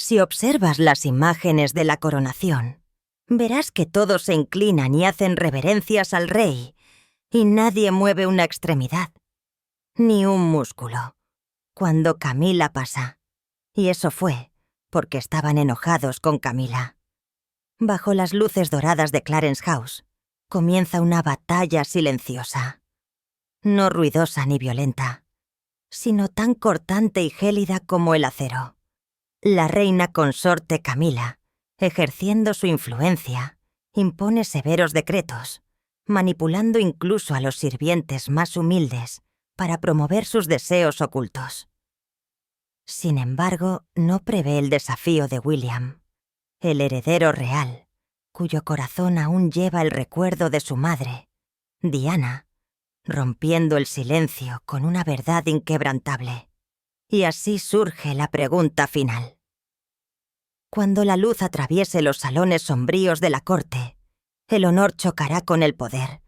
Si observas las imágenes de la coronación, verás que todos se inclinan y hacen reverencias al rey, y nadie mueve una extremidad, ni un músculo, cuando Camila pasa. Y eso fue porque estaban enojados con Camila. Bajo las luces doradas de Clarence House, comienza una batalla silenciosa. No ruidosa ni violenta, sino tan cortante y gélida como el acero. La reina consorte Camila, ejerciendo su influencia, impone severos decretos, manipulando incluso a los sirvientes más humildes para promover sus deseos ocultos. Sin embargo, no prevé el desafío de William, el heredero real, cuyo corazón aún lleva el recuerdo de su madre, Diana, rompiendo el silencio con una verdad inquebrantable. Y así surge la pregunta final. Cuando la luz atraviese los salones sombríos de la corte, el honor chocará con el poder,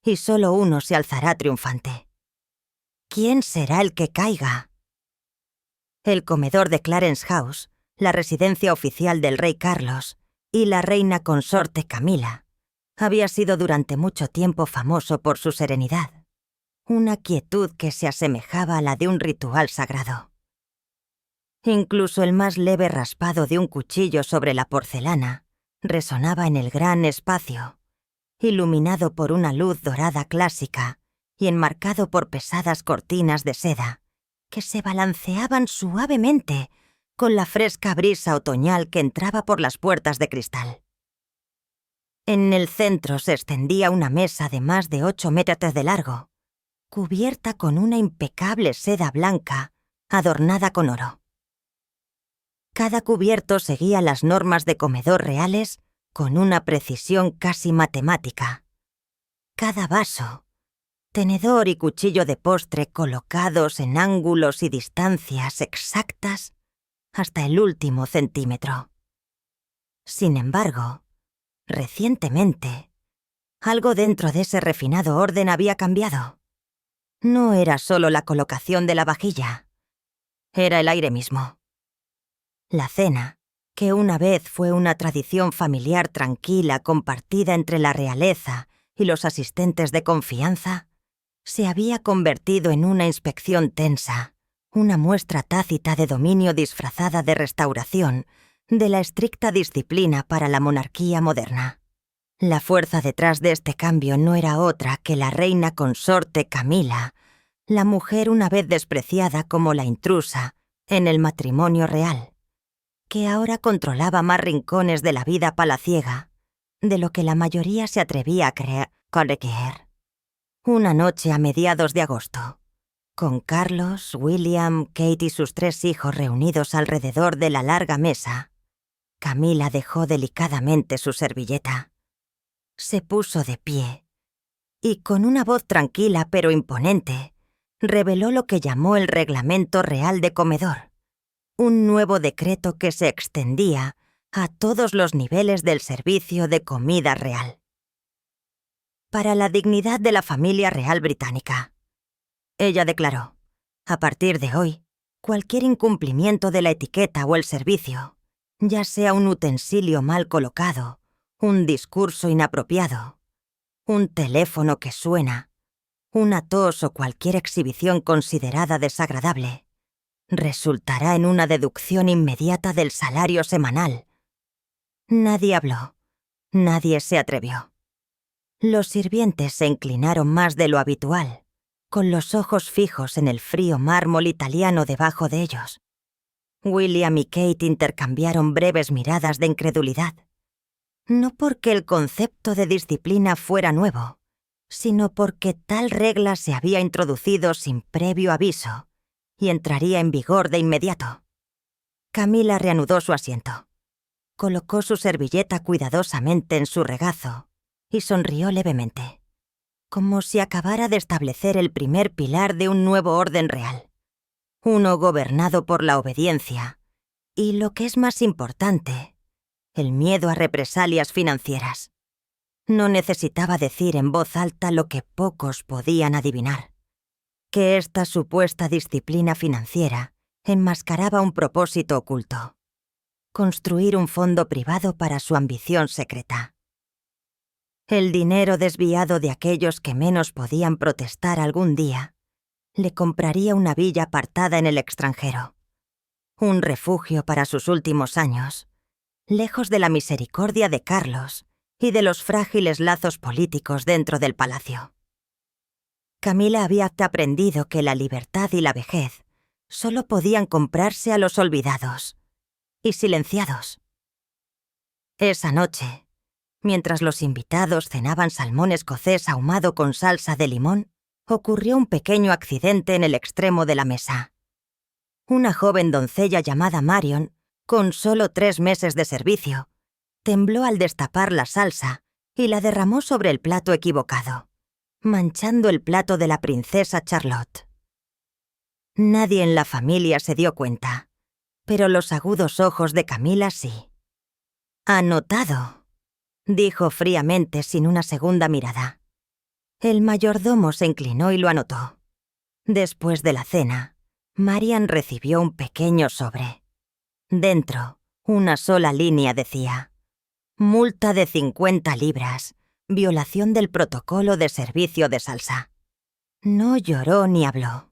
y solo uno se alzará triunfante. ¿Quién será el que caiga? El comedor de Clarence House, la residencia oficial del rey Carlos y la reina consorte Camila, había sido durante mucho tiempo famoso por su serenidad, una quietud que se asemejaba a la de un ritual sagrado. Incluso el más leve raspado de un cuchillo sobre la porcelana resonaba en el gran espacio, iluminado por una luz dorada clásica y enmarcado por pesadas cortinas de seda que se balanceaban suavemente con la fresca brisa otoñal que entraba por las puertas de cristal. En el centro se extendía una mesa de más de 8 metros de largo, cubierta con una impecable seda blanca adornada con oro. Cada cubierto seguía las normas de comedor reales con una precisión casi matemática. Cada vaso, tenedor y cuchillo de postre colocados en ángulos y distancias exactas hasta el último centímetro. Sin embargo, recientemente, algo dentro de ese refinado orden había cambiado. No era solo la colocación de la vajilla, era el aire mismo. La cena, que una vez fue una tradición familiar tranquila compartida entre la realeza y los asistentes de confianza, se había convertido en una inspección tensa, una muestra tácita de dominio disfrazada de restauración de la estricta disciplina para la monarquía moderna. La fuerza detrás de este cambio no era otra que la reina consorte Camila, la mujer una vez despreciada como la intrusa en el matrimonio real, que ahora controlaba más rincones de la vida palaciega de lo que la mayoría se atrevía a creer. Una noche a mediados de agosto, con Carlos, William, Kate y sus 3 hijos reunidos alrededor de la larga mesa, Camila dejó delicadamente su servilleta. Se puso de pie y, con una voz tranquila pero imponente, reveló lo que llamó el Reglamento Real de Comedor, un nuevo decreto que se extendía a todos los niveles del servicio de comida real. Para la dignidad de la familia real británica. Ella declaró, a partir de hoy, cualquier incumplimiento de la etiqueta o el servicio, ya sea un utensilio mal colocado, un discurso inapropiado, un teléfono que suena, una tos o cualquier exhibición considerada desagradable, resultará en una deducción inmediata del salario semanal. Nadie habló, nadie se atrevió. Los sirvientes se inclinaron más de lo habitual, con los ojos fijos en el frío mármol italiano debajo de ellos. William y Kate intercambiaron breves miradas de incredulidad, no porque el concepto de disciplina fuera nuevo, sino porque tal regla se había introducido sin previo aviso y entraría en vigor de inmediato. Camila reanudó su asiento, colocó su servilleta cuidadosamente en su regazo y sonrió levemente, como si acabara de establecer el primer pilar de un nuevo orden real, uno gobernado por la obediencia y, lo que es más importante, el miedo a represalias financieras. No necesitaba decir en voz alta lo que pocos podían adivinar, que esta supuesta disciplina financiera enmascaraba un propósito oculto. construir un fondo privado para su ambición secreta. El dinero desviado de aquellos que menos podían protestar algún día le compraría una villa apartada en el extranjero, un refugio para sus últimos años, lejos de la misericordia de Carlos y de los frágiles lazos políticos dentro del palacio. Camila había aprendido que la libertad y la vejez solo podían comprarse a los olvidados y silenciados. Esa noche, mientras los invitados cenaban salmón escocés ahumado con salsa de limón, ocurrió un pequeño accidente en el extremo de la mesa. Una joven doncella llamada Marion, con solo 3 meses de servicio, tembló al destapar la salsa y la derramó sobre el plato equivocado, manchando el plato de la princesa Charlotte. Nadie en la familia se dio cuenta, pero los agudos ojos de Camila sí. «Anotado», dijo fríamente sin una segunda mirada. El mayordomo se inclinó y lo anotó. Después de la cena, Marian recibió un pequeño sobre. Dentro, una sola línea decía: multa de 50 libras, violación del protocolo de servicio de salsa. No lloró ni habló,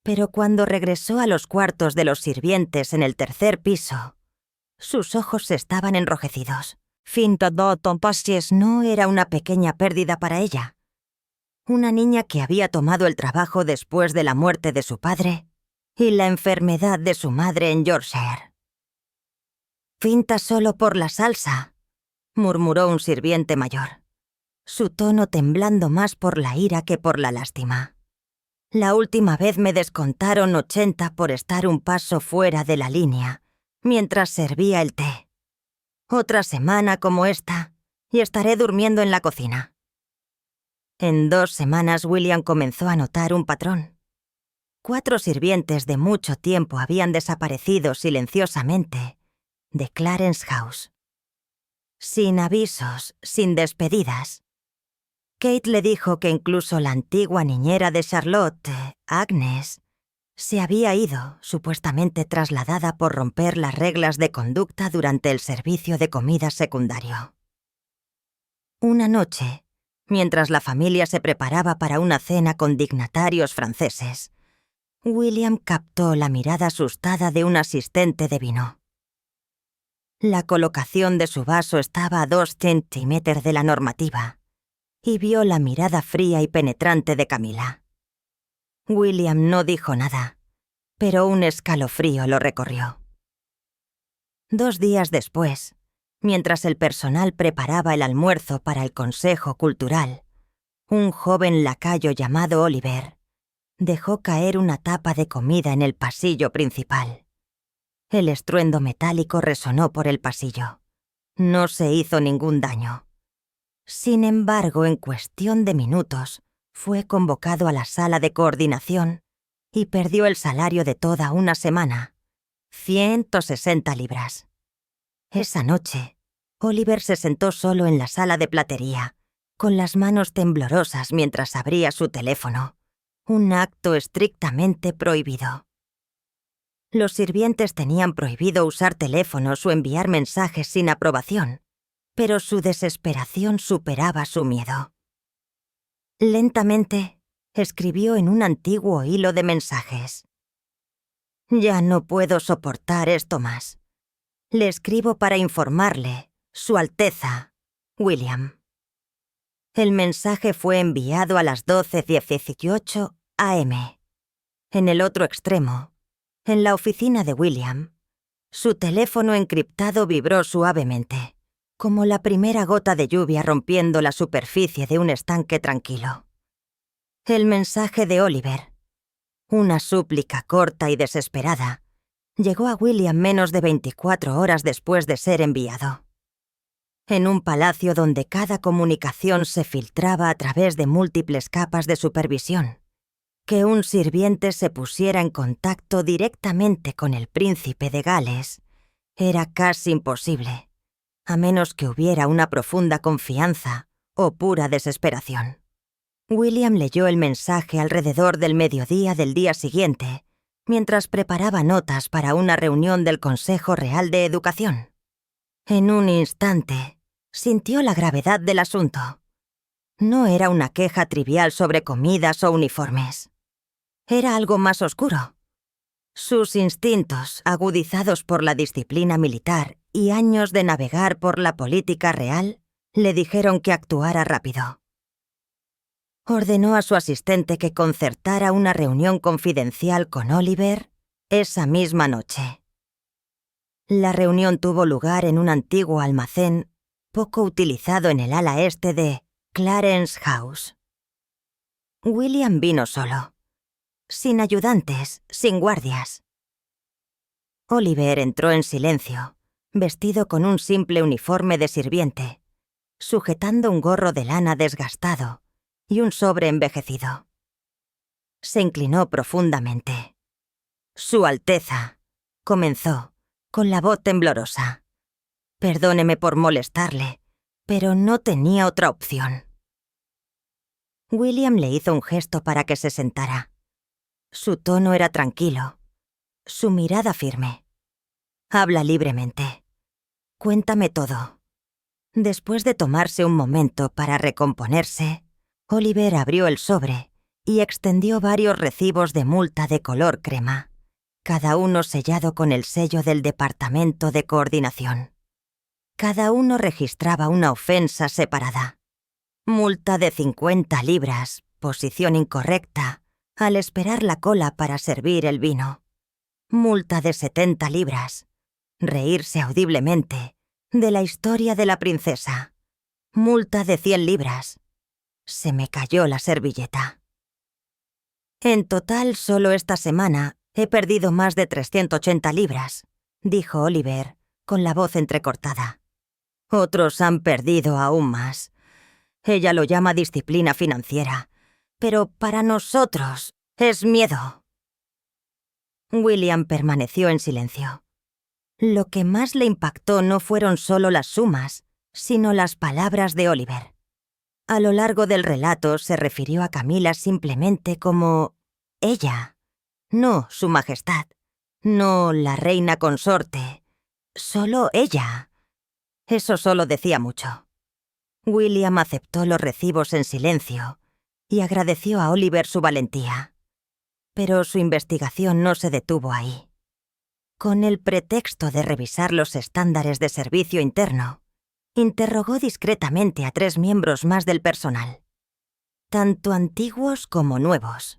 pero cuando regresó a los cuartos de los sirvientes en el 3er piso, sus ojos estaban enrojecidos. No era una pequeña pérdida para ella. Una niña que había tomado el trabajo después de la muerte de su padre y la enfermedad de su madre en Yorkshire. «Finta solo por la salsa», murmuró un sirviente mayor, su tono temblando más por la ira que por la lástima. «La última vez me descontaron 80 por estar un paso fuera de la línea mientras servía el té. Otra semana como esta y estaré durmiendo en la cocina». En 2 semanas William comenzó a notar un patrón. 4 sirvientes de mucho tiempo habían desaparecido silenciosamente de Clarence House. Sin avisos, sin despedidas. Kate le dijo que incluso la antigua niñera de Charlotte, Agnes, se había ido, supuestamente trasladada por romper las reglas de conducta durante el servicio de comida secundario. Una noche, mientras la familia se preparaba para una cena con dignatarios franceses, William captó la mirada asustada de un asistente de vino. La colocación de su vaso estaba a 2 centímetros de la normativa, y vio la mirada fría y penetrante de Camila. William no dijo nada, pero un escalofrío lo recorrió. 2 días después, mientras el personal preparaba el almuerzo para el Consejo Cultural, un joven lacayo llamado Oliver dejó caer una tapa de comida en el pasillo principal. El estruendo metálico resonó por el pasillo. No se hizo ningún daño. Sin embargo, en cuestión de minutos, fue convocado a la sala de coordinación y perdió el salario de toda una semana, 160 libras. Esa noche, Oliver se sentó solo en la sala de platería, con las manos temblorosas mientras abría su teléfono, un acto estrictamente prohibido. Los sirvientes tenían prohibido usar teléfonos o enviar mensajes sin aprobación, pero su desesperación superaba su miedo. Lentamente, escribió en un antiguo hilo de mensajes: «Ya no puedo soportar esto más. Le escribo para informarle, Su Alteza, William». El mensaje fue enviado a las 12:18 am. En el otro extremo, en la oficina de William, su teléfono encriptado vibró suavemente, como la primera gota de lluvia rompiendo la superficie de un estanque tranquilo. El mensaje de Oliver, una súplica corta y desesperada, llegó a William menos de 24 horas después de ser enviado. En un palacio donde cada comunicación se filtraba a través de múltiples capas de supervisión, que un sirviente se pusiera en contacto directamente con el príncipe de Gales era casi imposible, a menos que hubiera una profunda confianza o pura desesperación. William leyó el mensaje alrededor del mediodía del día siguiente, mientras preparaba notas para una reunión del Consejo Real de Educación. En un instante, sintió la gravedad del asunto. No era una queja trivial sobre comidas o uniformes. Era algo más oscuro. Sus instintos, agudizados por la disciplina militar y años de navegar por la política real, le dijeron que actuara rápido. Ordenó a su asistente que concertara una reunión confidencial con Oliver esa misma noche. La reunión tuvo lugar en un antiguo almacén poco utilizado en el ala este de Clarence House. William vino solo, sin ayudantes, sin guardias. Oliver entró en silencio, vestido con un simple uniforme de sirviente, sujetando un gorro de lana desgastado y un sobre envejecido. Se inclinó profundamente. «Su Alteza», comenzó, con la voz temblorosa. «Perdóneme por molestarle, pero no tenía otra opción». William le hizo un gesto para que se sentara. Su tono era tranquilo, su mirada firme. «Habla libremente. Cuéntame todo». Después de tomarse un momento para recomponerse, Oliver abrió el sobre y extendió varios recibos de multa de color crema, cada uno sellado con el sello del Departamento de Coordinación. Cada uno registraba una ofensa separada. Multa de 50 libras, posición incorrecta, al esperar la cola para servir el vino. Multa de 70 libras, reírse audiblemente de la historia de la princesa. Multa de 100 libras. Se me cayó la servilleta. En total, solo esta semana he perdido más de 380 libras, dijo Oliver, con la voz entrecortada. Otros han perdido aún más. Ella lo llama disciplina financiera, pero para nosotros es miedo. William permaneció en silencio. Lo que más le impactó no fueron solo las sumas, sino las palabras de Oliver. A lo largo del relato se refirió a Camila simplemente como ella, no su majestad, no la reina consorte, solo ella. Eso solo decía mucho. William aceptó los recibos en silencio y agradeció a Oliver su valentía. Pero su investigación no se detuvo ahí. Con el pretexto de revisar los estándares de servicio interno, interrogó discretamente a 3 miembros más del personal, tanto antiguos como nuevos.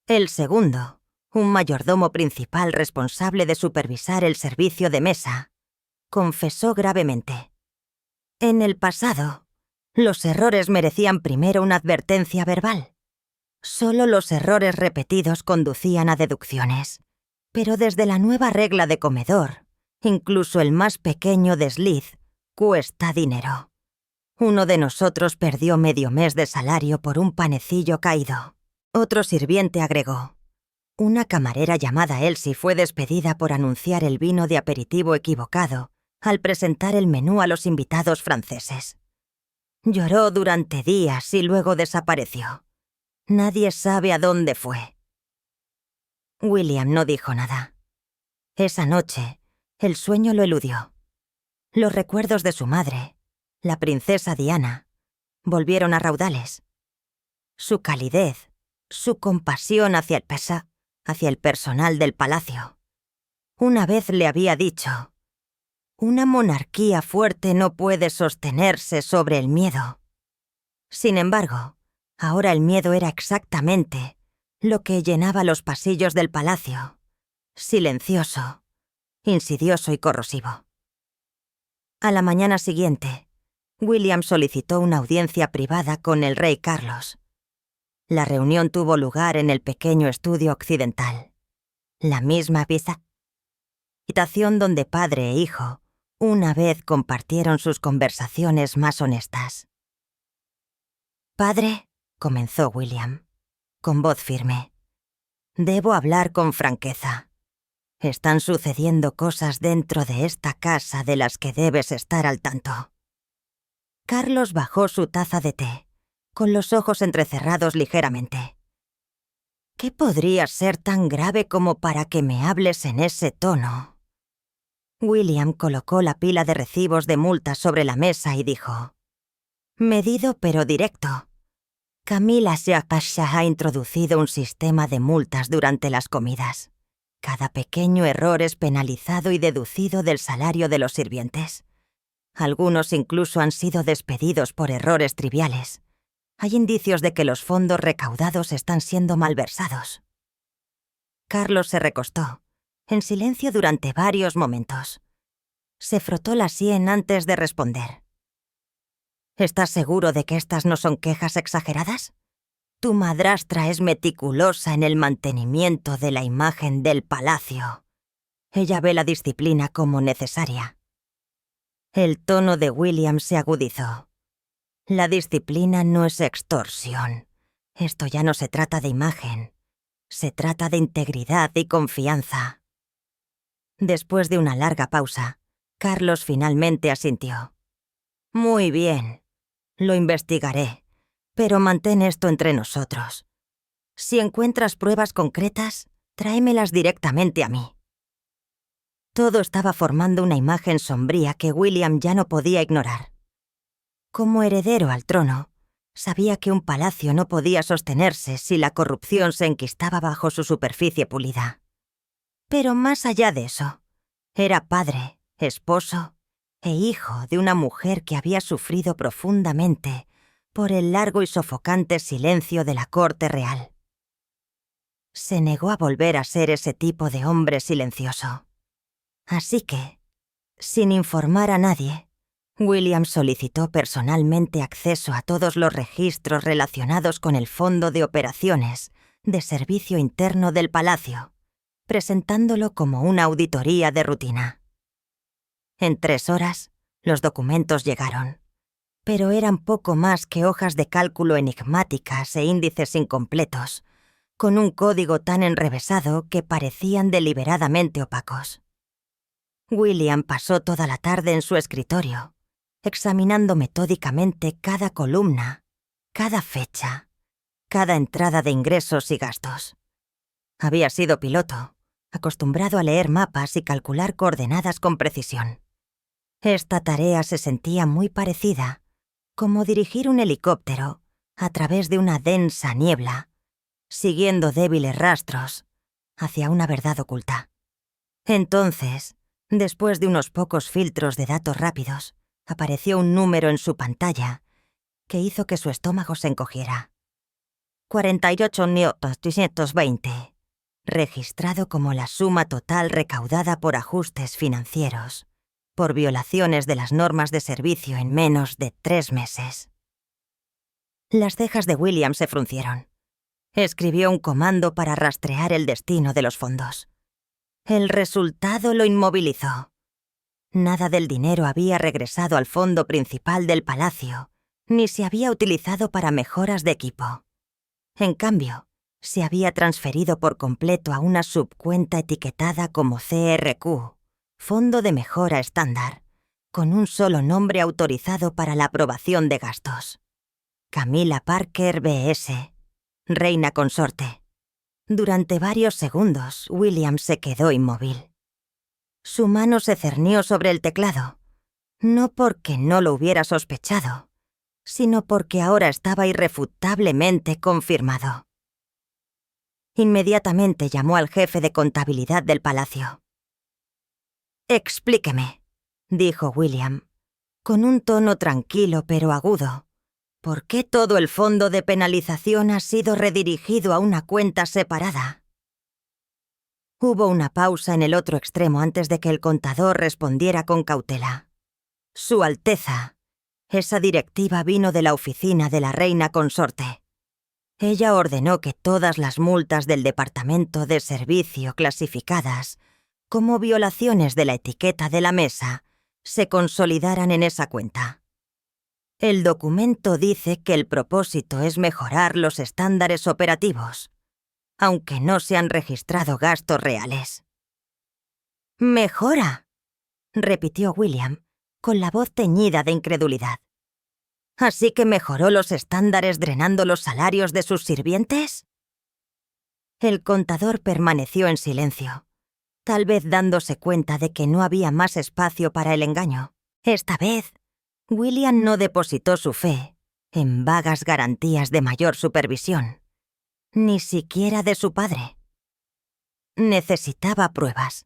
El segundo, un mayordomo principal responsable de supervisar el servicio de mesa, confesó gravemente. En el pasado, los errores merecían primero una advertencia verbal. Solo los errores repetidos conducían a deducciones. Pero desde la nueva regla de comedor, incluso el más pequeño desliz cuesta dinero. Uno de nosotros perdió medio mes de salario por un panecillo caído. Otro sirviente agregó. Una camarera llamada Elsie fue despedida por anunciar el vino de aperitivo equivocado al presentar el menú a los invitados franceses. Lloró durante días y luego desapareció. Nadie sabe a dónde fue. William no dijo nada. Esa noche, el sueño lo eludió. Los recuerdos de su madre, la princesa Diana, volvieron a raudales. Su calidez, su compasión hacia el personal del palacio. Una vez le había dicho, una monarquía fuerte no puede sostenerse sobre el miedo. Sin embargo, ahora el miedo era exactamente lo que llenaba los pasillos del palacio, silencioso, insidioso y corrosivo. A la mañana siguiente, William solicitó una audiencia privada con el rey Carlos. La reunión tuvo lugar en el pequeño estudio occidental, la misma habitación donde padre e hijo una vez compartieron sus conversaciones más honestas. «Padre», comenzó William, con voz firme, «debo hablar con franqueza. Están sucediendo cosas dentro de esta casa de las que debes estar al tanto». Carlos bajó su taza de té, con los ojos entrecerrados ligeramente. ¿Qué podría ser tan grave como para que me hables en ese tono? William colocó la pila de recibos de multas sobre la mesa y dijo: medido pero directo. Camila Siakasha ha introducido un sistema de multas durante las comidas. Cada pequeño error es penalizado y deducido del salario de los sirvientes. Algunos incluso han sido despedidos por errores triviales. Hay indicios de que los fondos recaudados están siendo malversados. Carlos se recostó, en silencio durante varios momentos. Se frotó la sien antes de responder. ¿Estás seguro de que estas no son quejas exageradas? Tu madrastra es meticulosa en el mantenimiento de la imagen del palacio. Ella ve la disciplina como necesaria. El tono de William se agudizó. La disciplina no es extorsión. Esto ya no se trata de imagen. Se trata de integridad y confianza. Después de una larga pausa, Carlos finalmente asintió. Muy bien. Lo investigaré. Pero mantén esto entre nosotros. Si encuentras pruebas concretas, tráemelas directamente a mí. Todo estaba formando una imagen sombría que William ya no podía ignorar. Como heredero al trono, sabía que un palacio no podía sostenerse si la corrupción se enquistaba bajo su superficie pulida. Pero más allá de eso, era padre, esposo e hijo de una mujer que había sufrido profundamente por el largo y sofocante silencio de la corte real. Se negó a volver a ser ese tipo de hombre silencioso. Así que, sin informar a nadie, William solicitó personalmente acceso a todos los registros relacionados con el Fondo de Operaciones de Servicio Interno del Palacio, presentándolo como una auditoría de rutina. En 3 horas, los documentos llegaron. Pero eran poco más que hojas de cálculo enigmáticas e índices incompletos, con un código tan enrevesado que parecían deliberadamente opacos. William pasó toda la tarde en su escritorio, examinando metódicamente cada columna, cada fecha, cada entrada de ingresos y gastos. Había sido piloto, acostumbrado a leer mapas y calcular coordenadas con precisión. Esta tarea se sentía muy parecida como dirigir un helicóptero a través de una densa niebla, siguiendo débiles rastros hacia una verdad oculta. Entonces, después de unos pocos filtros de datos rápidos, apareció un número en su pantalla que hizo que su estómago se encogiera. 48.320, registrado como la suma total recaudada por ajustes financieros, por violaciones de las normas de servicio en menos de 3 meses. Las cejas de William se fruncieron. Escribió un comando para rastrear el destino de los fondos. El resultado lo inmovilizó. Nada del dinero había regresado al fondo principal del palacio, ni se había utilizado para mejoras de equipo. En cambio, se había transferido por completo a una subcuenta etiquetada como CRQ, Fondo de Mejora Estándar, con un solo nombre autorizado para la aprobación de gastos. Camila Parker B.S., reina consorte. Durante varios segundos, William se quedó inmóvil. Su mano se cernió sobre el teclado, no porque no lo hubiera sospechado, sino porque ahora estaba irrefutablemente confirmado. Inmediatamente llamó al jefe de contabilidad del palacio. «Explíqueme», dijo William, con un tono tranquilo pero agudo. ¿Por qué todo el fondo de penalización ha sido redirigido a una cuenta separada? Hubo una pausa en el otro extremo antes de que el contador respondiera con cautela. Su Alteza. Esa directiva vino de la oficina de la reina consorte. Ella ordenó que todas las multas del Departamento de Servicio clasificadas como violaciones de la etiqueta de la mesa se consolidaran en esa cuenta. El documento dice que el propósito es mejorar los estándares operativos, aunque no se han registrado gastos reales. «¿Mejora?», repitió William, con la voz teñida de incredulidad. «¿Así que mejoró los estándares drenando los salarios de sus sirvientes?». El contador permaneció en silencio, tal vez dándose cuenta de que no había más espacio para el engaño. Esta vez, William no depositó su fe en vagas garantías de mayor supervisión, ni siquiera de su padre. Necesitaba pruebas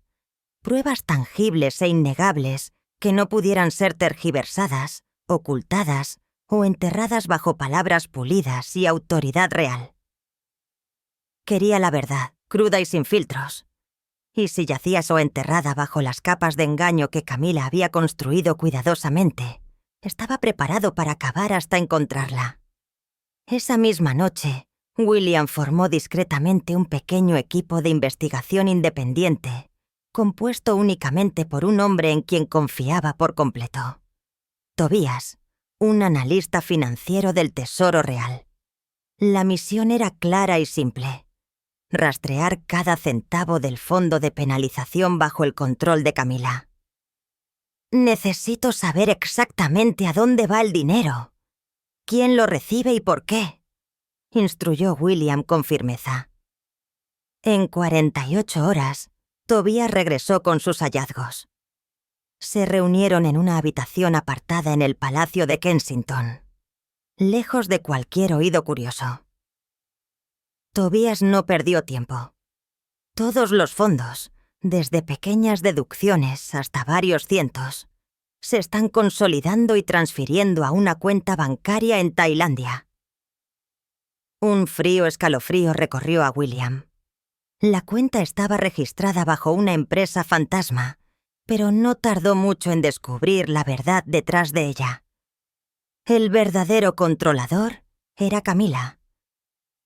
tangibles e innegables que no pudieran ser tergiversadas, ocultadas o enterradas bajo palabras pulidas y autoridad real. Quería la verdad, cruda y sin filtros. Y si yacía o enterrada bajo las capas de engaño que Camila había construido cuidadosamente, estaba preparado para acabar hasta encontrarla. Esa misma noche, William formó discretamente un pequeño equipo de investigación independiente, compuesto únicamente por un hombre en quien confiaba por completo. Tobias, un analista financiero del Tesoro Real. La misión era clara y simple: rastrear cada centavo del fondo de penalización bajo el control de Camila. «Necesito saber exactamente a dónde va el dinero, quién lo recibe y por qué», instruyó William con firmeza. En 48 horas, Tobias regresó con sus hallazgos. Se reunieron en una habitación apartada en el Palacio de Kensington, lejos de cualquier oído curioso. Tobias no perdió tiempo. Todos los fondos, desde pequeñas deducciones hasta varios cientos, se están consolidando y transfiriendo a una cuenta bancaria en Tailandia. Un frío escalofrío recorrió a William. La cuenta estaba registrada bajo una empresa fantasma, pero no tardó mucho en descubrir la verdad detrás de ella. El verdadero controlador era Camila.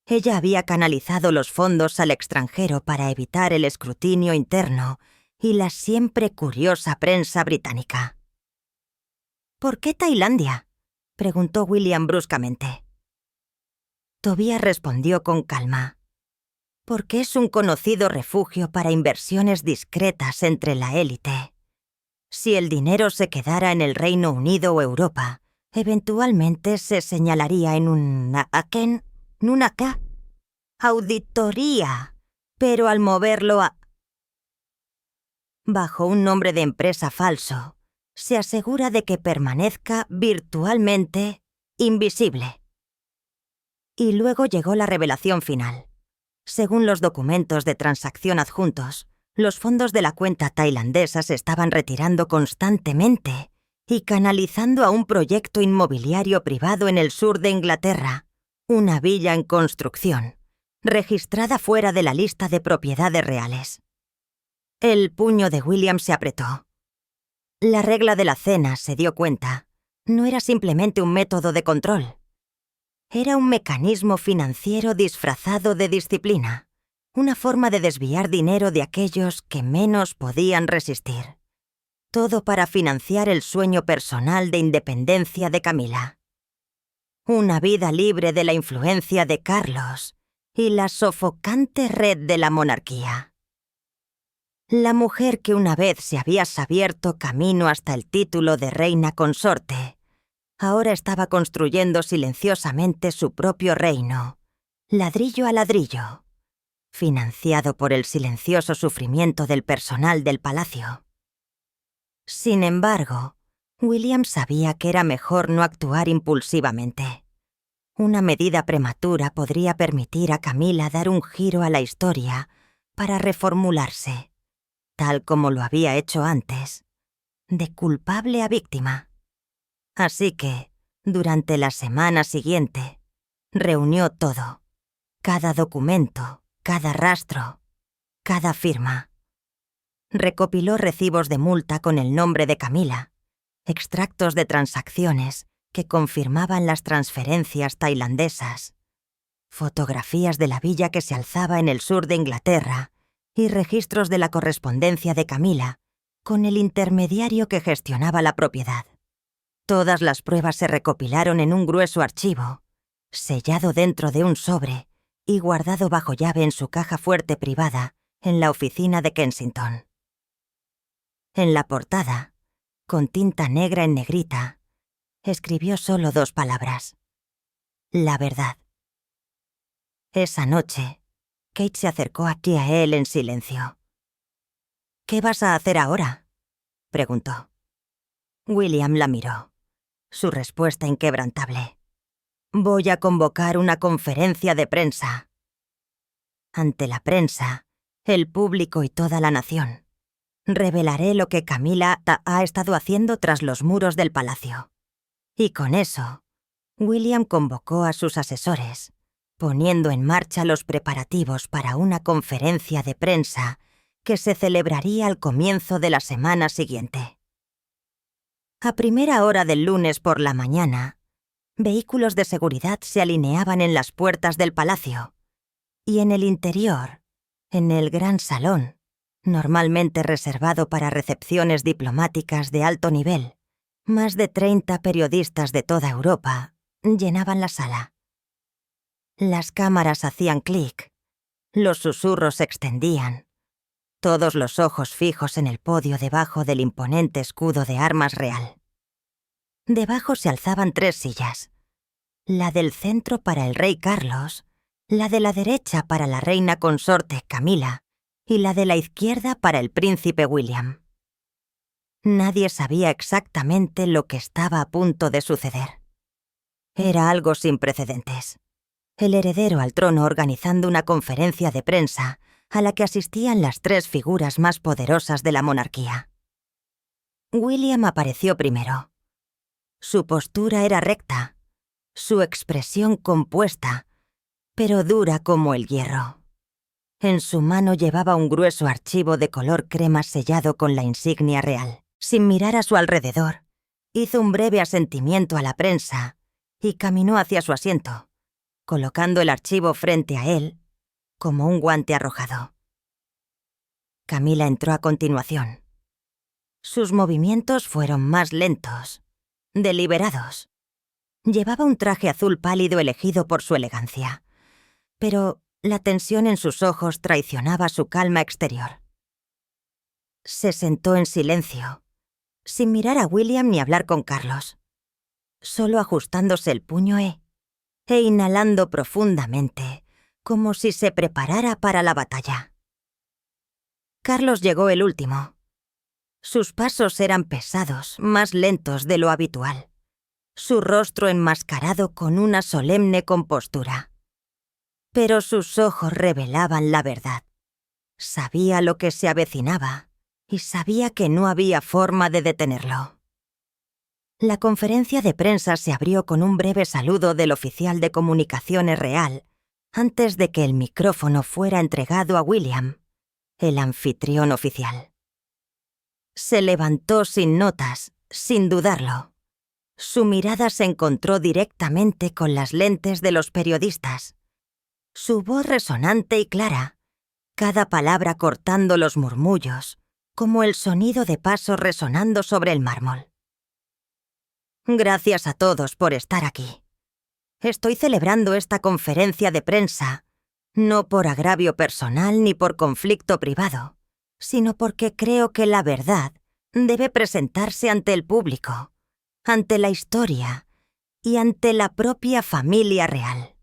Ella había canalizado los fondos al extranjero para evitar el escrutinio interno y la siempre curiosa prensa británica. «¿Por qué Tailandia?», preguntó William bruscamente. Tobias respondió con calma: «Porque es un conocido refugio para inversiones discretas entre la élite. Si el dinero se quedara en el Reino Unido o Europa, eventualmente se señalaría en una auditoría, pero al moverlo bajo un nombre de empresa falso, se asegura de que permanezca virtualmente invisible». Y luego llegó la revelación final. Según los documentos de transacción adjuntos, los fondos de la cuenta tailandesa se estaban retirando constantemente y canalizando a un proyecto inmobiliario privado en el sur de Inglaterra, una villa en construcción, registrada fuera de la lista de propiedades reales. El puño de William se apretó. La regla de la cena, se dio cuenta, no era simplemente un método de control. Era un mecanismo financiero disfrazado de disciplina, una forma de desviar dinero de aquellos que menos podían resistir. Todo para financiar el sueño personal de independencia de Camila. Una vida libre de la influencia de Carlos y la sofocante red de la monarquía. La mujer que una vez se había abierto camino hasta el título de reina consorte, ahora estaba construyendo silenciosamente su propio reino, ladrillo a ladrillo, financiado por el silencioso sufrimiento del personal del palacio. Sin embargo, William sabía que era mejor no actuar impulsivamente. Una medida prematura podría permitir a Camila dar un giro a la historia para reformularse, tal como lo había hecho antes, de culpable a víctima. Así que, durante la semana siguiente, reunió todo: cada documento, cada rastro, cada firma. Recopiló recibos de multa con el nombre de Camila, extractos de transacciones que confirmaban las transferencias tailandesas, fotografías de la villa que se alzaba en el sur de Inglaterra y registros de la correspondencia de Camila con el intermediario que gestionaba la propiedad. Todas las pruebas se recopilaron en un grueso archivo, sellado dentro de un sobre y guardado bajo llave en su caja fuerte privada en la oficina de Kensington. En la portada, con tinta negra en negrita, escribió solo 2 palabras: la verdad. Esa noche, Kate se acercó hacia él en silencio. «¿Qué vas a hacer ahora?», preguntó. William la miró. Su respuesta inquebrantable. «Voy a convocar una conferencia de prensa. Ante la prensa, el público y toda la nación. Revelaré lo que Camila ha estado haciendo tras los muros del palacio». Y con eso, William convocó a sus asesores, poniendo en marcha los preparativos para una conferencia de prensa que se celebraría al comienzo de la semana siguiente. A primera hora del lunes por la mañana, vehículos de seguridad se alineaban en las puertas del palacio, y en el interior, en el gran salón, normalmente reservado para recepciones diplomáticas de alto nivel, más de 30 periodistas de toda Europa llenaban la sala. Las cámaras hacían clic, los susurros se extendían, todos los ojos fijos en el podio debajo del imponente escudo de armas real. Debajo se alzaban 3 sillas, la del centro para el rey Carlos, la de la derecha para la reina consorte Camila y la de la izquierda para el príncipe William. Nadie sabía exactamente lo que estaba a punto de suceder. Era algo sin precedentes. El heredero al trono organizando una conferencia de prensa a la que asistían las 3 figuras más poderosas de la monarquía. William apareció primero. Su postura era recta, su expresión compuesta, pero dura como el hierro. En su mano llevaba un grueso archivo de color crema sellado con la insignia real. Sin mirar a su alrededor, hizo un breve asentimiento a la prensa y caminó hacia su asiento, colocando el archivo frente a él como un guante arrojado. Camila entró a continuación. Sus movimientos fueron más lentos, deliberados. Llevaba un traje azul pálido elegido por su elegancia, pero la tensión en sus ojos traicionaba su calma exterior. Se sentó en silencio, sin mirar a William ni hablar con Carlos, solo ajustándose el puño e inhalando profundamente, como si se preparara para la batalla. Carlos llegó el último. Sus pasos eran pesados, más lentos de lo habitual, su rostro enmascarado con una solemne compostura. Pero sus ojos revelaban la verdad. Sabía lo que se avecinaba y sabía que no había forma de detenerlo. La conferencia de prensa se abrió con un breve saludo del oficial de comunicaciones real, antes de que el micrófono fuera entregado a William, el anfitrión oficial. Se levantó sin notas, sin dudarlo. Su mirada se encontró directamente con las lentes de los periodistas. Su voz resonante y clara, cada palabra cortando los murmullos, como el sonido de pasos resonando sobre el mármol. Gracias a todos por estar aquí. Estoy celebrando esta conferencia de prensa, no por agravio personal ni por conflicto privado, sino porque creo que la verdad debe presentarse ante el público, ante la historia y ante la propia familia real.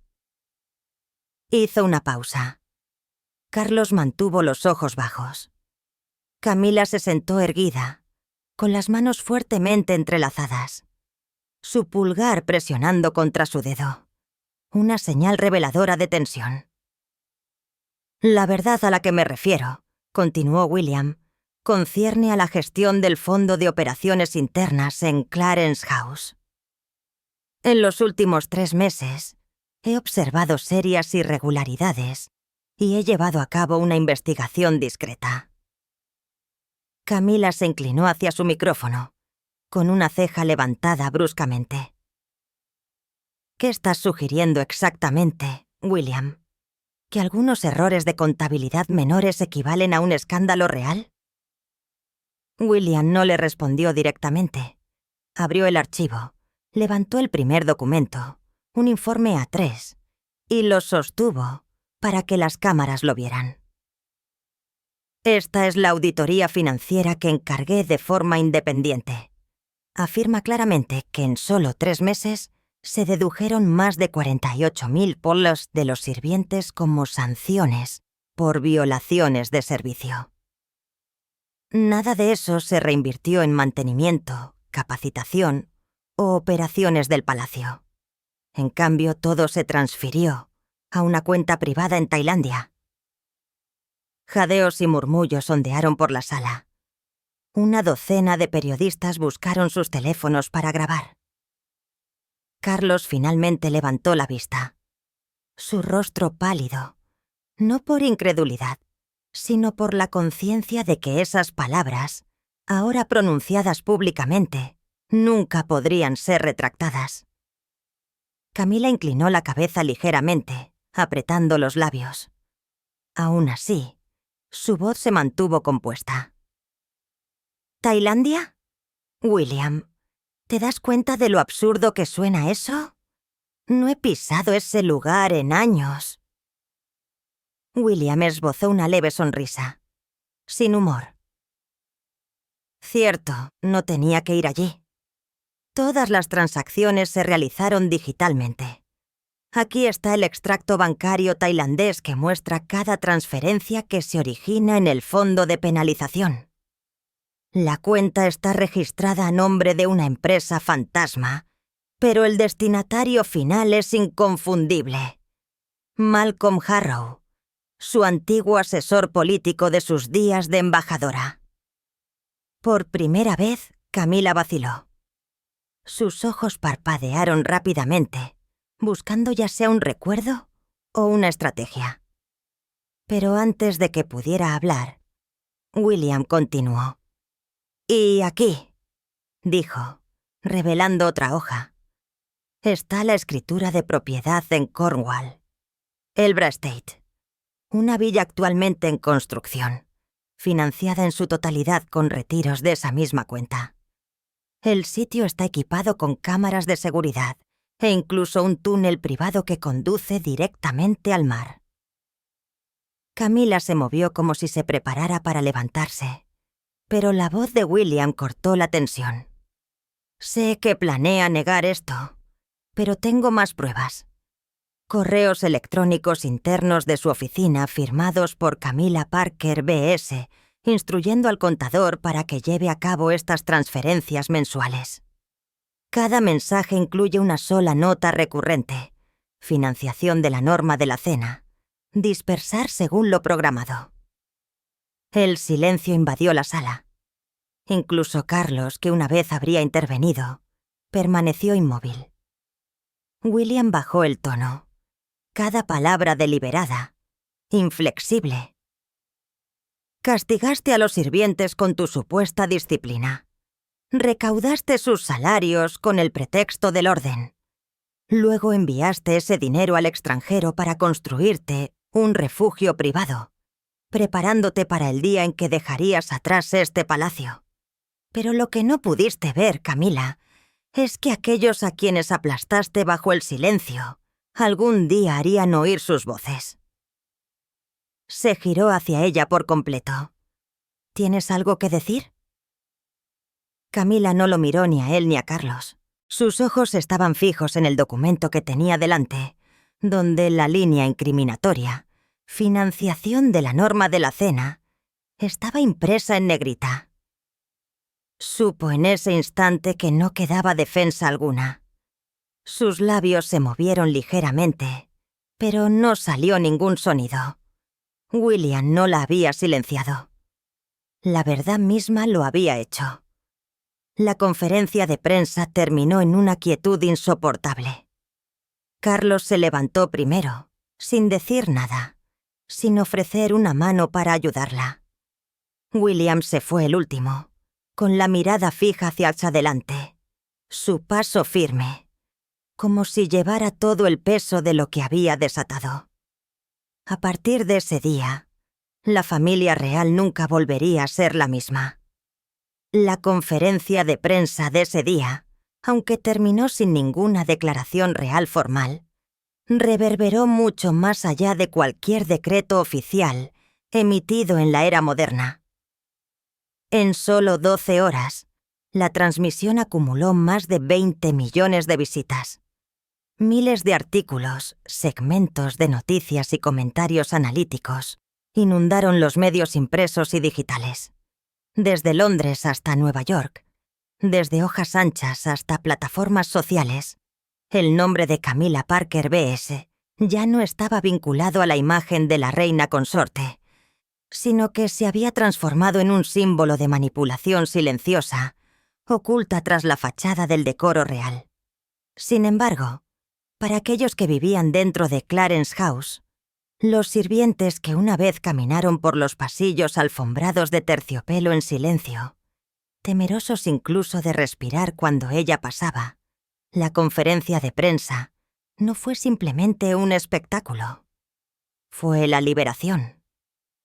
Hizo una pausa. Carlos mantuvo los ojos bajos. Camila se sentó erguida, con las manos fuertemente entrelazadas, su pulgar presionando contra su dedo, una señal reveladora de tensión. La verdad a la que me refiero, continuó William, concierne a la gestión del Fondo de Operaciones Internas en Clarence House. En los últimos 3 meses, he observado serias irregularidades y he llevado a cabo una investigación discreta. Camila se inclinó hacia su micrófono, con una ceja levantada bruscamente. ¿Qué estás sugiriendo exactamente, William? ¿Que algunos errores de contabilidad menores equivalen a un escándalo real? William no le respondió directamente. Abrió el archivo, levantó el primer documento, un informe A3, y lo sostuvo para que las cámaras lo vieran. Esta es la auditoría financiera que encargué de forma independiente. Afirma claramente que en solo 3 meses se dedujeron más de 48.000 polos de los sirvientes como sanciones por violaciones de servicio. Nada de eso se reinvirtió en mantenimiento, capacitación o operaciones del palacio. En cambio, todo se transfirió a una cuenta privada en Tailandia. Jadeos y murmullos ondearon por la sala. Una docena de periodistas buscaron sus teléfonos para grabar. Carlos finalmente levantó la vista. Su rostro pálido, no por incredulidad, sino por la conciencia de que esas palabras, ahora pronunciadas públicamente, nunca podrían ser retractadas. Camila inclinó la cabeza ligeramente, apretando los labios. Aún así, su voz se mantuvo compuesta. ¿Tailandia? William, ¿te das cuenta de lo absurdo que suena eso? No he pisado ese lugar en años. William esbozó una leve sonrisa, sin humor. Cierto, no tenía que ir allí. Todas las transacciones se realizaron digitalmente. Aquí está el extracto bancario tailandés que muestra cada transferencia que se origina en el fondo de penalización. La cuenta está registrada a nombre de una empresa fantasma, pero el destinatario final es inconfundible. Malcolm Harrow, su antiguo asesor político de sus días de embajadora. Por primera vez, Camila vaciló. Sus ojos parpadearon rápidamente, buscando ya sea un recuerdo o una estrategia. Pero antes de que pudiera hablar, William continuó. «Y aquí», dijo, revelando otra hoja, «está la escritura de propiedad en Cornwall. Elbra Estate, una villa actualmente en construcción, financiada en su totalidad con retiros de esa misma cuenta. El sitio está equipado con cámaras de seguridad e incluso un túnel privado que conduce directamente al mar». Camila se movió como si se preparara para levantarse, pero la voz de William cortó la tensión. «Sé que planea negar esto, pero tengo más pruebas. Correos electrónicos internos de su oficina firmados por Camila Parker B.S., instruyendo al contador para que lleve a cabo estas transferencias mensuales. Cada mensaje incluye una sola nota recurrente: financiación de la norma de la cena, dispersar según lo programado». El silencio invadió la sala. Incluso Carlos, que una vez habría intervenido, permaneció inmóvil. William bajó el tono, cada palabra deliberada, inflexible. «Castigaste a los sirvientes con tu supuesta disciplina. Recaudaste sus salarios con el pretexto del orden. Luego enviaste ese dinero al extranjero para construirte un refugio privado, preparándote para el día en que dejarías atrás este palacio. Pero lo que no pudiste ver, Camila, es que aquellos a quienes aplastaste bajo el silencio algún día harían oír sus voces». Se giró hacia ella por completo. «¿Tienes algo que decir?» Camila no lo miró ni a él ni a Carlos. Sus ojos estaban fijos en el documento que tenía delante, donde la línea incriminatoria, financiación de la norma de la cena, estaba impresa en negrita. Supo en ese instante que no quedaba defensa alguna. Sus labios se movieron ligeramente, pero no salió ningún sonido. William no la había silenciado. La verdad misma lo había hecho. La conferencia de prensa terminó en una quietud insoportable. Carlos se levantó primero, sin decir nada, sin ofrecer una mano para ayudarla. William se fue el último, con la mirada fija hacia adelante, su paso firme, como si llevara todo el peso de lo que había desatado. A partir de ese día, la familia real nunca volvería a ser la misma. La conferencia de prensa de ese día, aunque terminó sin ninguna declaración real formal, reverberó mucho más allá de cualquier decreto oficial emitido en la era moderna. En solo 12 horas, la transmisión acumuló más de 20 millones de visitas, Miles de artículos, segmentos de noticias y comentarios analíticos inundaron los medios impresos y digitales. Desde Londres hasta Nueva York, desde hojas anchas hasta plataformas sociales, el nombre de Camilla Parker B.S. ya no estaba vinculado a la imagen de la reina consorte, sino que se había transformado en un símbolo de manipulación silenciosa, oculta tras la fachada del decoro real. Sin embargo, para aquellos que vivían dentro de Clarence House, los sirvientes que una vez caminaron por los pasillos alfombrados de terciopelo en silencio, temerosos incluso de respirar cuando ella pasaba, la conferencia de prensa no fue simplemente un espectáculo. Fue la liberación,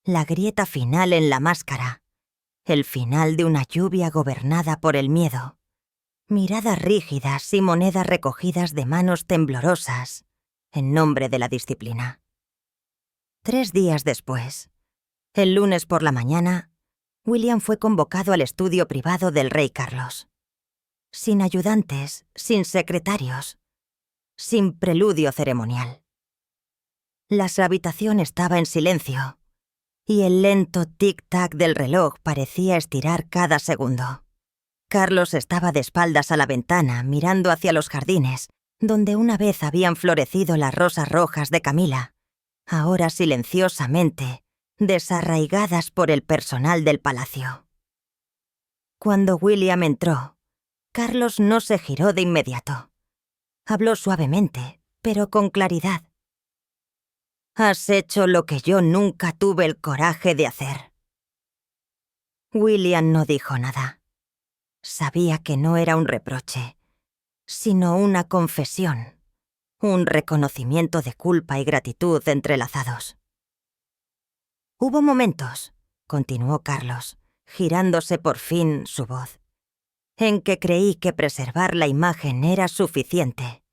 la grieta final en la máscara, el final de una lluvia gobernada por el miedo, miradas rígidas y monedas recogidas de manos temblorosas en nombre de la disciplina. 3 días después, el lunes por la mañana, William fue convocado al estudio privado del rey Carlos. Sin ayudantes, sin secretarios, sin preludio ceremonial. La habitación estaba en silencio, y el lento tic-tac del reloj parecía estirar cada segundo. Carlos estaba de espaldas a la ventana, mirando hacia los jardines, donde una vez habían florecido las rosas rojas de Camilla, ahora silenciosamente, desarraigadas por el personal del palacio. Cuando William entró, Carlos no se giró de inmediato. Habló suavemente, pero con claridad. «Has hecho lo que yo nunca tuve el coraje de hacer». William no dijo nada. Sabía que no era un reproche, sino una confesión, un reconocimiento de culpa y gratitud entrelazados. «Hubo momentos», continuó Carlos, girándose por fin su voz, «en que creí que preservar la imagen era suficiente.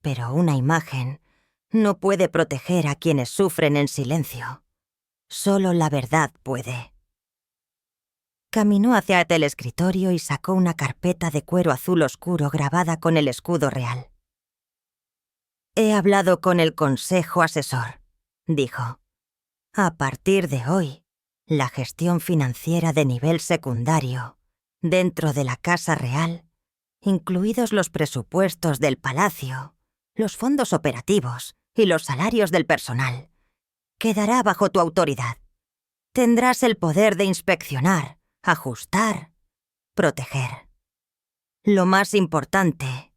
Pero una imagen no puede proteger a quienes sufren en silencio. Solo la verdad puede». Caminó hacia el escritorio y sacó una carpeta de cuero azul oscuro grabada con el escudo real. «He hablado con el consejo asesor», dijo. «A partir de hoy, la gestión financiera de nivel secundario, dentro de la Casa Real, incluidos los presupuestos del palacio, los fondos operativos y los salarios del personal, quedará bajo tu autoridad. Tendrás el poder de inspeccionar, ajustar, proteger. Lo más importante,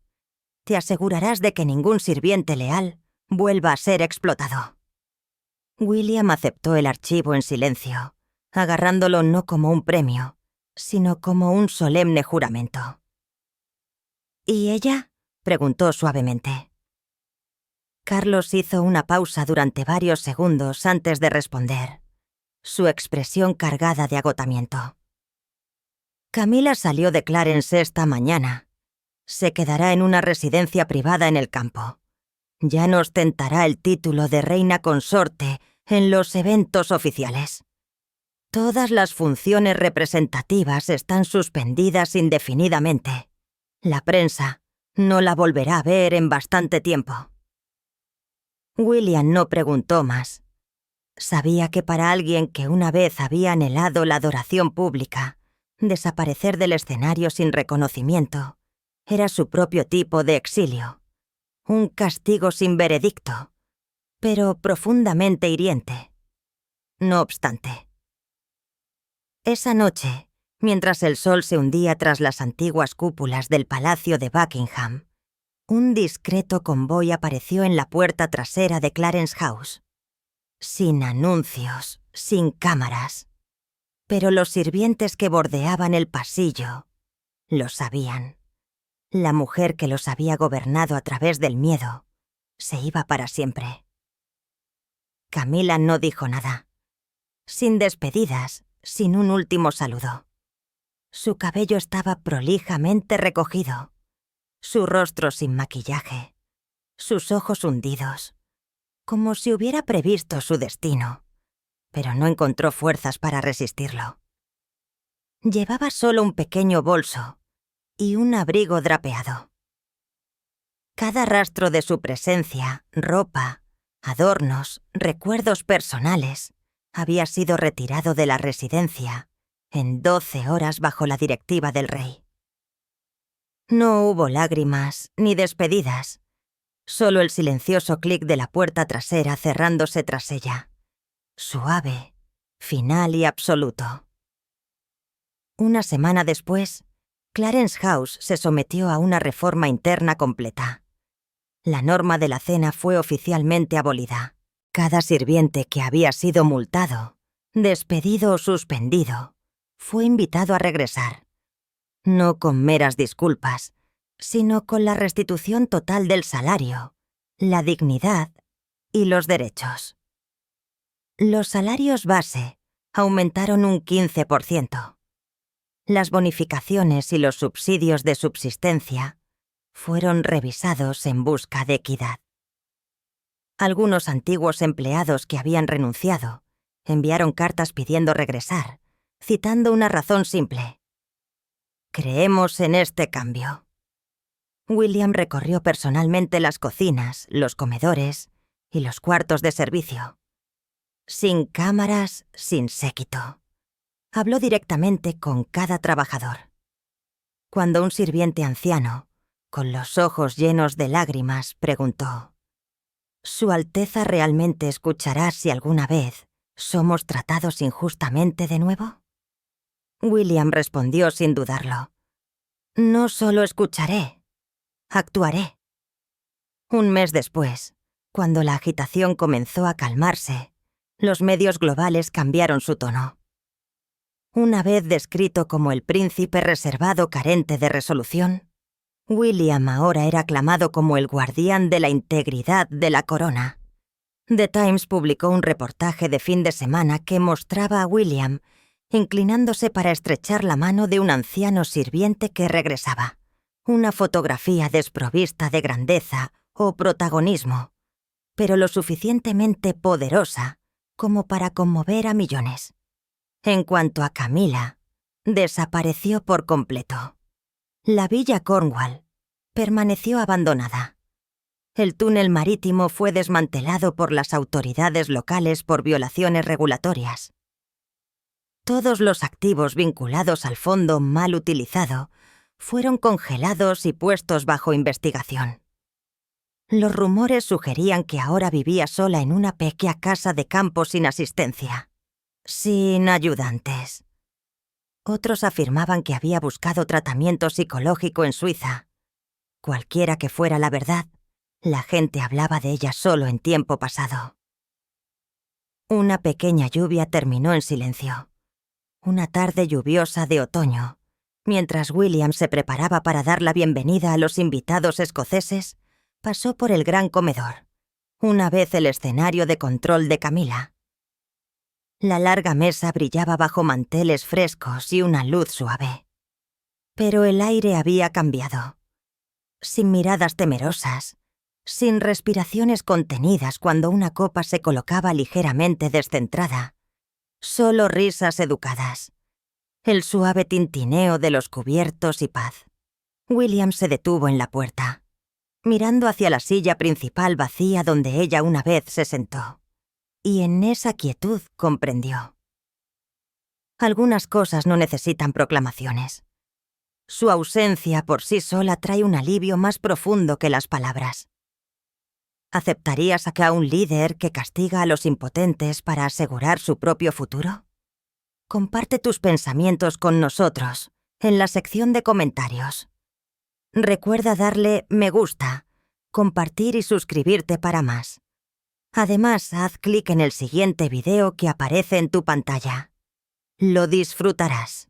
te asegurarás de que ningún sirviente leal vuelva a ser explotado». William aceptó el archivo en silencio, agarrándolo no como un premio, sino como un solemne juramento. «¿Y ella?», preguntó suavemente. Carlos hizo una pausa durante varios segundos antes de responder, su expresión cargada de agotamiento. «Camilla salió de Clarence esta mañana. Se quedará en una residencia privada en el campo. Ya no ostentará el título de reina consorte en los eventos oficiales. Todas las funciones representativas están suspendidas indefinidamente. La prensa no la volverá a ver en bastante tiempo». William no preguntó más. Sabía que para alguien que una vez había anhelado la adoración pública, desaparecer del escenario sin reconocimiento era su propio tipo de exilio, un castigo sin veredicto, pero profundamente hiriente. No obstante, esa noche, mientras el sol se hundía tras las antiguas cúpulas del Palacio de Buckingham, un discreto convoy apareció en la puerta trasera de Clarence House. Sin anuncios, sin cámaras. Pero los sirvientes que bordeaban el pasillo lo sabían. La mujer que los había gobernado a través del miedo se iba para siempre. Camilla no dijo nada. Sin despedidas, sin un último saludo. Su cabello estaba prolijamente recogido, su rostro sin maquillaje, sus ojos hundidos, como si hubiera previsto su destino, pero no encontró fuerzas para resistirlo. Llevaba solo un pequeño bolso y un abrigo drapeado. Cada rastro de su presencia, ropa, adornos, recuerdos personales, había sido retirado de la residencia en 12 horas bajo la directiva del rey. No hubo lágrimas ni despedidas, solo el silencioso clic de la puerta trasera cerrándose tras ella, suave, final y absoluto. Una semana después, Clarence House se sometió a una reforma interna completa. La norma de la cena fue oficialmente abolida. Cada sirviente que había sido multado, despedido o suspendido, fue invitado a regresar. No con meras disculpas, sino con la restitución total del salario, la dignidad y los derechos. Los salarios base aumentaron un 15%. Las bonificaciones y los subsidios de subsistencia fueron revisados en busca de equidad. Algunos antiguos empleados que habían renunciado enviaron cartas pidiendo regresar, citando una razón simple: creemos en este cambio. William recorrió personalmente las cocinas, los comedores y los cuartos de servicio. Sin cámaras, sin séquito. Habló directamente con cada trabajador. Cuando un sirviente anciano, con los ojos llenos de lágrimas, preguntó: ¿Su Alteza realmente escuchará si alguna vez somos tratados injustamente de nuevo? William respondió sin dudarlo: no solo escucharé, actuaré. Un mes después, cuando la agitación comenzó a calmarse, los medios globales cambiaron su tono. Una vez descrito como el príncipe reservado carente de resolución, William ahora era aclamado como el guardián de la integridad de la corona. The Times publicó un reportaje de fin de semana que mostraba a William inclinándose para estrechar la mano de un anciano sirviente que regresaba. Una fotografía desprovista de grandeza o protagonismo, pero lo suficientemente poderosa como para conmover a millones. En cuanto a Camilla, desapareció por completo. La villa Cornwall permaneció abandonada. El túnel marítimo fue desmantelado por las autoridades locales por violaciones regulatorias. Todos los activos vinculados al fondo mal utilizado fueron congelados y puestos bajo investigación. Los rumores sugerían que ahora vivía sola en una pequeña casa de campo sin asistencia, sin ayudantes. Otros afirmaban que había buscado tratamiento psicológico en Suiza. Cualquiera que fuera la verdad, la gente hablaba de ella solo en tiempo pasado. Una pequeña lluvia terminó en silencio. Una tarde lluviosa de otoño, mientras William se preparaba para dar la bienvenida a los invitados escoceses, pasó por el gran comedor, una vez el escenario de control de Camilla. La larga mesa brillaba bajo manteles frescos y una luz suave. Pero el aire había cambiado. Sin miradas temerosas, sin respiraciones contenidas cuando una copa se colocaba ligeramente descentrada, solo risas educadas, el suave tintineo de los cubiertos y paz. William se detuvo en la puerta, mirando hacia la silla principal vacía donde ella una vez se sentó, y en esa quietud comprendió. Algunas cosas no necesitan proclamaciones. Su ausencia por sí sola trae un alivio más profundo que las palabras. ¿Aceptarías a un líder que castiga a los impotentes para asegurar su propio futuro? Comparte tus pensamientos con nosotros en la sección de comentarios. Recuerda darle me gusta, compartir y suscribirte para más. Además, haz clic en el siguiente video que aparece en tu pantalla. Lo disfrutarás.